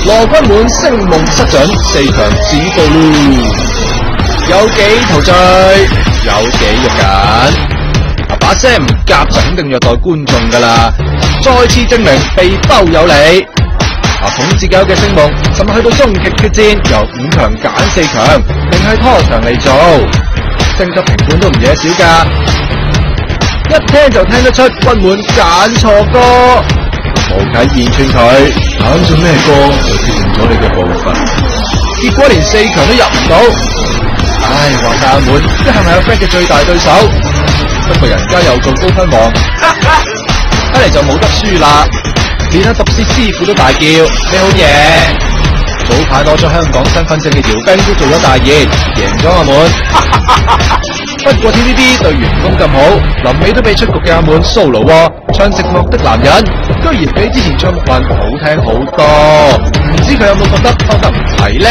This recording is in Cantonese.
羅君滿星夢失準，4強止步嚕。有幾陶醉，有幾肉緊。把聲唔夾就肯定虐待觀眾㗎啦。再次證明被兜有理。統治狗嘅星夢，甚至去到終極決戰，由5強揀4強，定係拖長嚟做。升級評判都唔惹少㗎，一聽就聽得出君滿揀錯歌。無啟現串佢揀咗咩歌就決定咗你嘅步伐，結果連4強都入唔到。唉，話晒阿滿，即係咪阿 Fred 嘅最大對手？不過人家又做高分王，睇嚟就冇得輸啦。連阿獨師師傅都大叫：你好嘢！早排攞咗香港身份證嘅姚兵都做咗大熱，贏咗阿滿。不過 TVB 對員工咁好，臨尾都俾出局嘅阿滿 solo 唱寂寞的男人，居然比之前唱木雲好聽好多。唔知佢有冇覺得偷得唔齊呢？